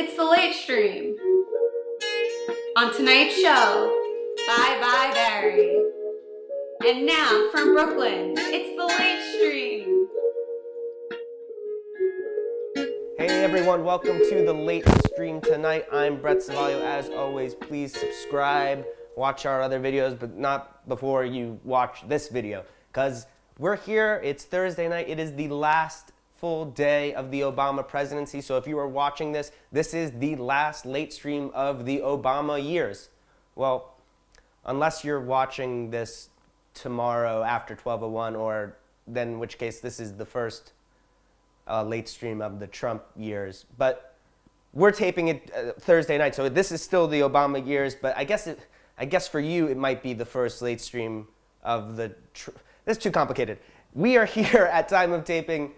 It's the late stream. On tonight's show, Bye Bye Barry. And now from Brooklyn, it's the late stream. Hey everyone, welcome to the late stream tonight. I'm Brett Savaglio. As always, please subscribe, watch our other videos, but not before you watch this video, because we're here. It's Thursday night. It is the last full day of the Obama presidency. So if you are watching this, this is the last late stream of the Obama years. Well, unless you're watching this tomorrow after 12:01, or then in which case this is the first late stream of the Trump years. But we're taping it Thursday night, so this is still the Obama years. But I guess for you it might be the first late stream of the. This is too complicated. We are here at time of taping.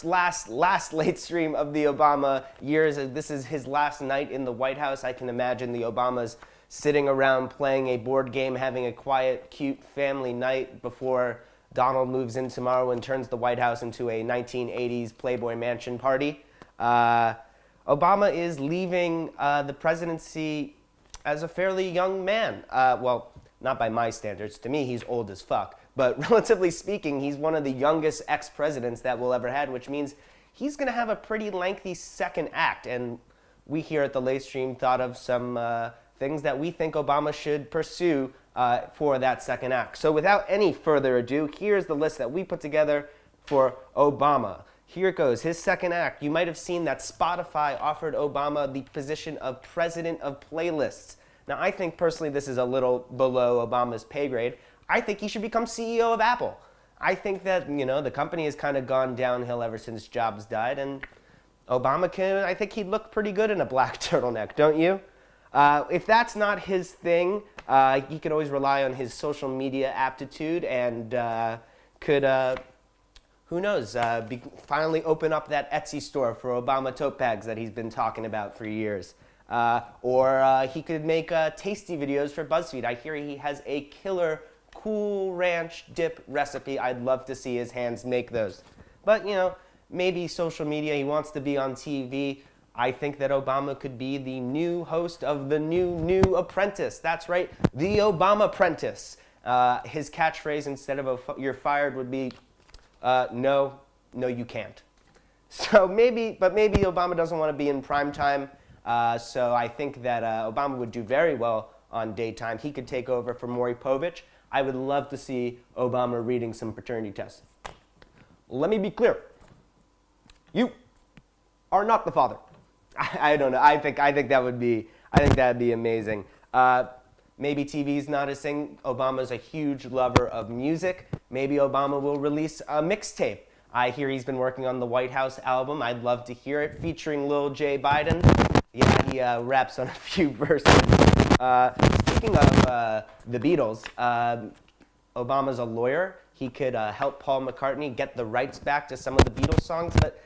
Last late stream of the Obama years. This is his last night in the White House. I can imagine the Obamas sitting around playing a board game, having a quiet, cute family night before Donald moves in tomorrow and turns the White House into a 1980s Playboy Mansion party. Obama is leaving the presidency as a fairly young man. Well, not by my standards. To me, he's old as fuck. But relatively speaking, he's one of the youngest ex-presidents that we'll ever had, which means he's going to have a pretty lengthy second act. And we here at the late stream thought of some things that we think Obama should pursue for that second act. So without any further ado, here's the list that we put together for Obama. Here it goes. His second act. You might have seen that Spotify offered Obama the position of president of playlists. Now, I think personally this is a little below Obama's pay grade. I think he should become CEO of Apple. I think that, the company has kind of gone downhill ever since Jobs died, and Obama I think he'd look pretty good in a black turtleneck, don't you? If that's not his thing, he could always rely on his social media aptitude and could, who knows, finally open up that Etsy store for Obama tote bags that he's been talking about for years. Or he could make tasty videos for BuzzFeed. I hear he has a killer Cool Ranch dip recipe. I'd love to see his hands make those. But, maybe social media, he wants to be on TV. I think that Obama could be the new host of the new Apprentice. That's right, the Obama Apprentice. His catchphrase instead of "you're fired" would be, "No, you can't." So maybe Obama doesn't want to be in prime time. So I think that Obama would do very well on daytime. He could take over for Maury Povich. I would love to see Obama reading some paternity tests. Let me be clear. You are not the father. I don't know. I think that would be amazing. Maybe TV's not his thing. Obama's a huge lover of music. Maybe Obama will release a mixtape. I hear he's been working on the White House album. I'd love to hear it, featuring Lil J. Biden. Yeah, he raps on a few verses. Speaking of the Beatles, Obama's a lawyer. He could help Paul McCartney get the rights back to some of the Beatles songs, but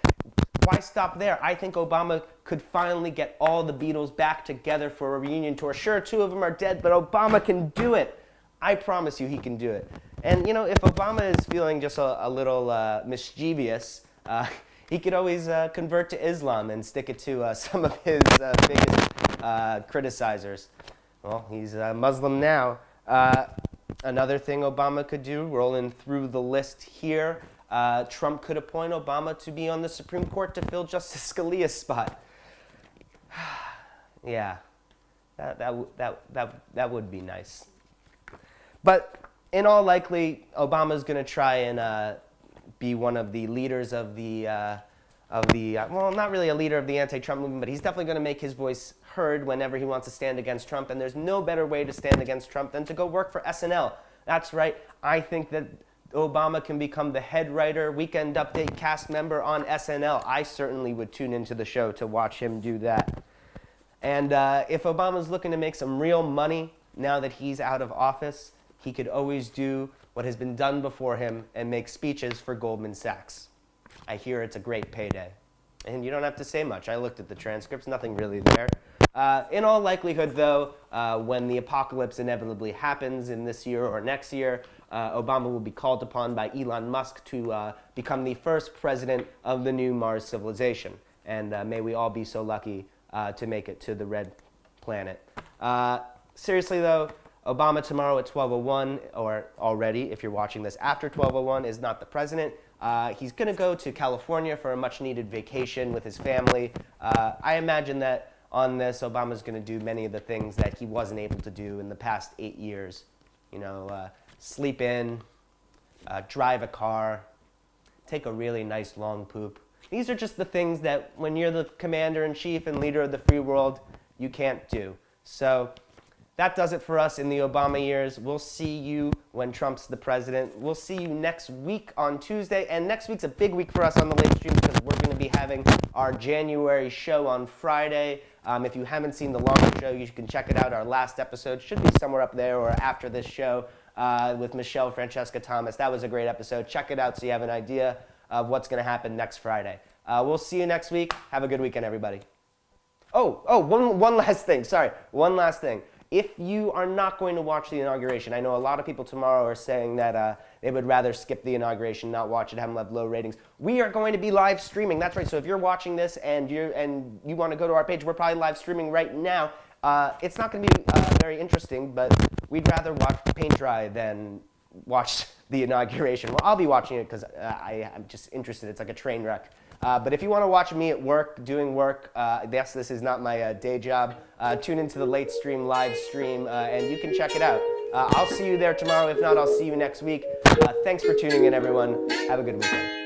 why stop there? I think Obama could finally get all the Beatles back together for a reunion tour. Sure, two of them are dead, but Obama can do it. I promise you he can do it. And, if Obama is feeling just a little mischievous, he could always convert to Islam and stick it to some of his biggest criticizers. Well, he's a Muslim now. Another thing Obama could do, rolling through the list here, Trump could appoint Obama to be on the Supreme Court to fill Justice Scalia's spot. Yeah, that would be nice. But in all likely, Obama's going to try and be one of the leaders of the well, not really a leader of the anti-Trump movement, but he's definitely going to make his voice heard whenever he wants to stand against Trump. And there's no better way to stand against Trump than to go work for SNL. That's right. I think that Obama can become the head writer, Weekend Update cast member on SNL. I certainly would tune into the show to watch him do that. And if Obama's looking to make some real money now that he's out of office, he could always do what has been done before him and make speeches for Goldman Sachs. I hear it's a great payday. And you don't have to say much. I looked at the transcripts, nothing really there. In all likelihood, though, when the apocalypse inevitably happens in this year or next year, Obama will be called upon by Elon Musk to become the first president of the new Mars civilization. And may we all be so lucky to make it to the red planet. Seriously though, Obama tomorrow at 12:01, or already if you're watching this after 12:01, is not the president. He's going to go to California for a much-needed vacation with his family. I imagine that on this, Obama's going to do many of the things that he wasn't able to do in the past 8 years. You know, sleep in, drive a car, take a really nice long poop. These are just the things that when you're the commander-in-chief and leader of the free world, you can't do. So that does it for us in the Obama years. We'll see you when Trump's the president. We'll see you next week on Tuesday. And next week's a big week for us on the late stream because we're going to be having our January show on Friday. If you haven't seen the longer show, you can check it out. Our last episode should be somewhere up there or after this show with Michelle Francesca Thomas. That was a great episode. Check it out so you have an idea of what's going to happen next Friday. We'll see you next week. Have a good weekend, everybody. One last thing. Sorry, one last thing. If you are not going to watch the inauguration, I know a lot of people tomorrow are saying that they would rather skip the inauguration, not watch it, have low ratings. We are going to be live streaming. That's right. So if you're watching this and you want to go to our page, we're probably live streaming right now. It's not going to be very interesting, but we'd rather watch paint dry than watch the inauguration. Well, I'll be watching it because I'm just interested. It's like a train wreck. But if you want to watch me at work, doing work, yes, this is not my day job, tune into the late stream, live stream, and you can check it out. I'll see you there tomorrow. If not, I'll see you next week. Thanks for tuning in, everyone. Have a good weekend.